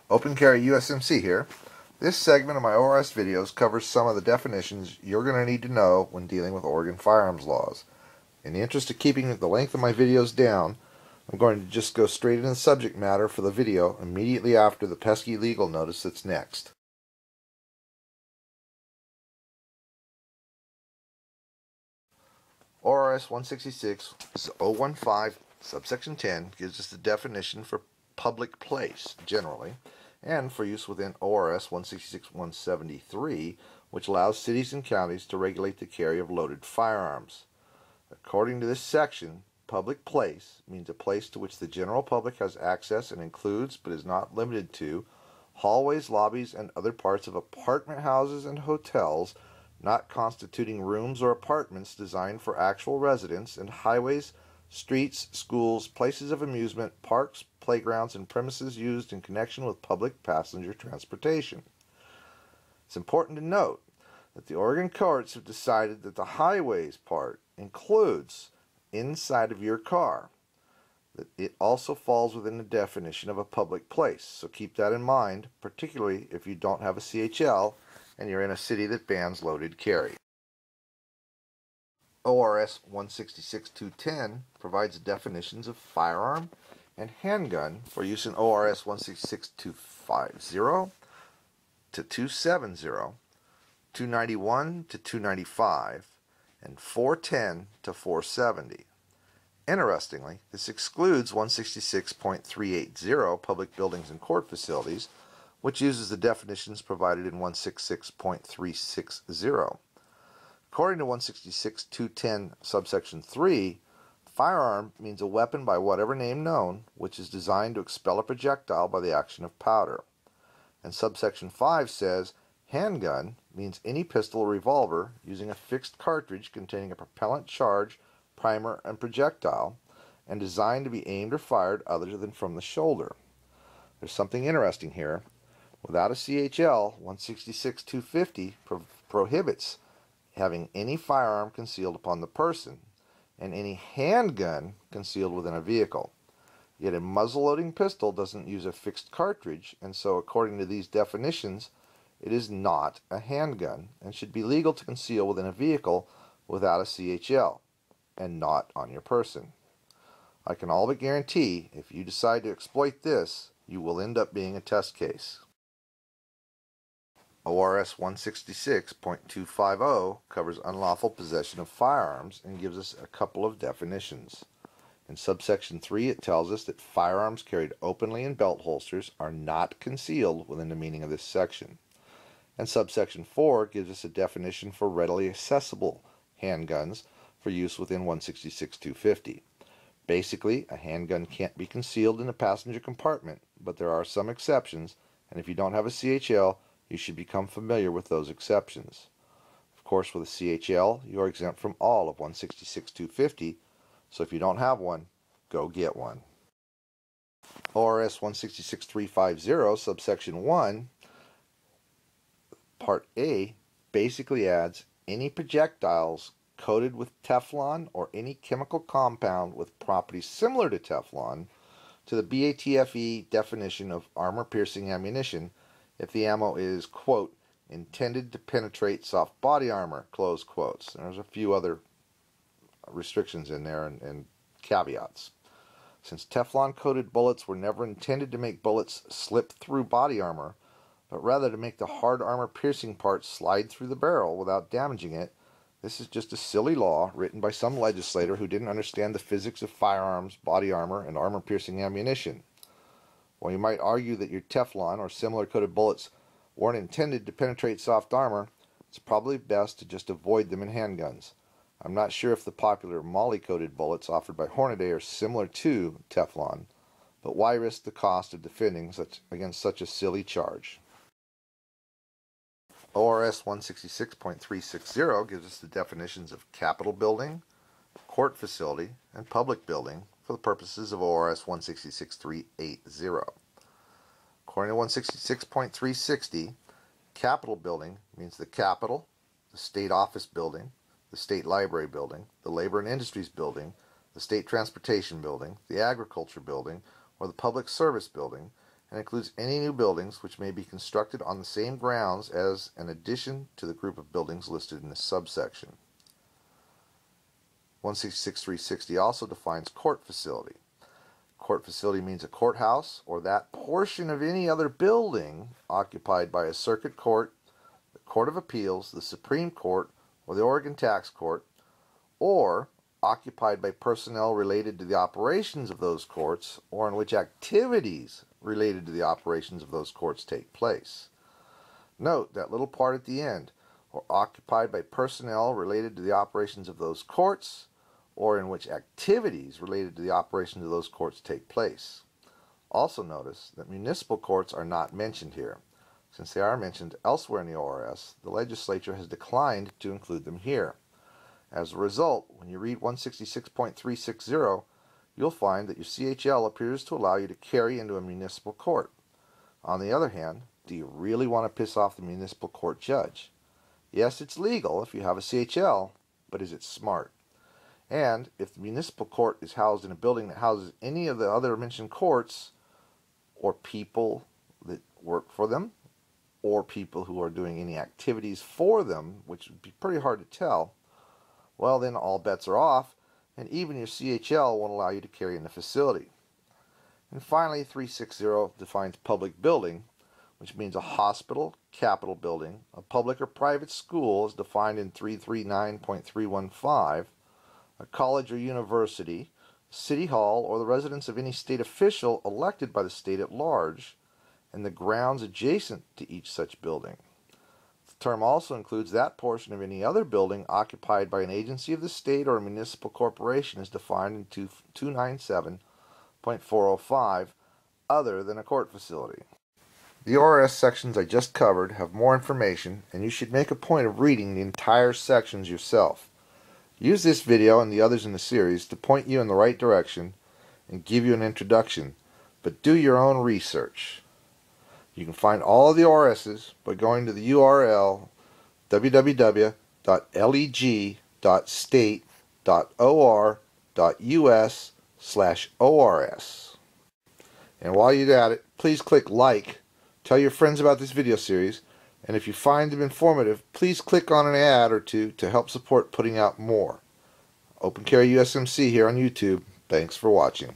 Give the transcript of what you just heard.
Open Carry USMC here. This segment of my ORS videos covers some of the definitions you're going to need to know when dealing with Oregon firearms laws. In the interest of keeping the length of my videos down, I'm going to just go straight into the subject matter for the video immediately after the pesky legal notice that's next. ORS 166.015 subsection 10 gives us the definition for public place generally, and for use within ORS 166.173, which allows cities and counties to regulate the carry of loaded firearms. According to this section, public place means a place to which the general public has access and includes, but is not limited to, hallways, lobbies, and other parts of apartment houses and hotels not constituting rooms or apartments designed for actual residence, and highways, streets, schools, places of amusement, parks, playgrounds, and premises used in connection with public passenger transportation. It's important to note that the Oregon courts have decided that the highways part includes inside of your car, that it also falls within the definition of a public place. So keep that in mind, particularly if you don't have a CHL and you're in a city that bans loaded carry. ORS 166.210 provides definitions of firearm and handgun for use in ORS 166.250 to 270, 291 to 295, and 410 to 470. Interestingly, this excludes 166.380 public buildings and court facilities, which uses the definitions provided in 166.360. According to 166.210 subsection 3, firearm means a weapon by whatever name known, which is designed to expel a projectile by the action of powder. And subsection 5 says handgun means any pistol or revolver using a fixed cartridge containing a propellant charge, primer, and projectile, and designed to be aimed or fired other than from the shoulder. There's something interesting here. Without a CHL, 166.250 prohibits having any firearm concealed upon the person and any handgun concealed within a vehicle. Yet a muzzle-loading pistol doesn't use a fixed cartridge, and so according to these definitions, it is not a handgun and should be legal to conceal within a vehicle without a CHL and not on your person. I can all but guarantee if you decide to exploit this, you will end up being a test case. ORS 166.250 covers unlawful possession of firearms and gives us a couple of definitions. In subsection 3, it tells us that firearms carried openly in belt holsters are not concealed within the meaning of this section. And subsection 4 gives us a definition for readily accessible handguns for use within 166.250. Basically, a handgun can't be concealed in a passenger compartment, but there are some exceptions, and if you don't have a CHL, you should become familiar with those exceptions. Of course, with a CHL, you are exempt from all of 166.250, so if you don't have one, go get one. ORS 166.350, subsection 1, Part A, basically adds any projectiles coated with Teflon or any chemical compound with properties similar to Teflon to the BATFE definition of armor-piercing ammunition if the ammo is, quote, intended to penetrate soft body armor, close quotes. And there's a few other restrictions in there and caveats. Since Teflon-coated bullets were never intended to make bullets slip through body armor, but rather to make the hard armor-piercing parts slide through the barrel without damaging it, this is just a silly law written by some legislator who didn't understand the physics of firearms, body armor, and armor-piercing ammunition. While you might argue that your Teflon or similar coated bullets weren't intended to penetrate soft armor, it's probably best to just avoid them in handguns. I'm not sure if the popular MOLLE-coated bullets offered by Hornady are similar to Teflon, but why risk the cost of defending against such a silly charge? ORS 166.360 gives us the definitions of Capitol building, court facility, and public building for the purposes of ORS 166.380. According to 166.360, Capitol building means the Capitol, the State Office building, the State Library building, the Labor and Industries building, the State Transportation building, the Agriculture building, or the Public Service building, and includes any new buildings which may be constructed on the same grounds as an addition to the group of buildings listed in this subsection. 166.360 also defines court facility. Court facility means a courthouse or that portion of any other building occupied by a circuit court, the Court of Appeals, the Supreme Court, or the Oregon Tax Court, or occupied by personnel related to the operations of those courts, or in which activities related to the operations of those courts take place. Note that little part at the end, or occupied by personnel related to the operations of those courts, or in which activities related to the operations of those courts take place. Also notice that municipal courts are not mentioned here. Since they are mentioned elsewhere in the ORS, the legislature has declined to include them here. As a result, when you read 166.360, you'll find that your CHL appears to allow you to carry into a municipal court. On the other hand, do you really want to piss off the municipal court judge? Yes, it's legal if you have a CHL, but is it smart? And if the municipal court is housed in a building that houses any of the other mentioned courts, or people that work for them, or people who are doing any activities for them, which would be pretty hard to tell, well, then all bets are off, and even your CHL won't allow you to carry in the facility. And finally, 360 defines public building, which means a hospital, capitol building, a public or private school as defined in 339.315, a college or university, city hall, or the residence of any state official elected by the state at large, and the grounds adjacent to each such building. The term also includes that portion of any other building occupied by an agency of the state or a municipal corporation as defined in 297.405, other than a court facility. The ORS sections I just covered have more information, and you should make a point of reading the entire sections yourself. Use this video and the others in the series to point you in the right direction and give you an introduction, but do your own research. You can find all of the ORSs by going to the URL www.leg.state.or.us/ORS. And while you're at it, please click like, tell your friends about this video series, and if you find them informative, please click on an ad or two to help support putting out more. Open Carry USMC here on YouTube. Thanks for watching.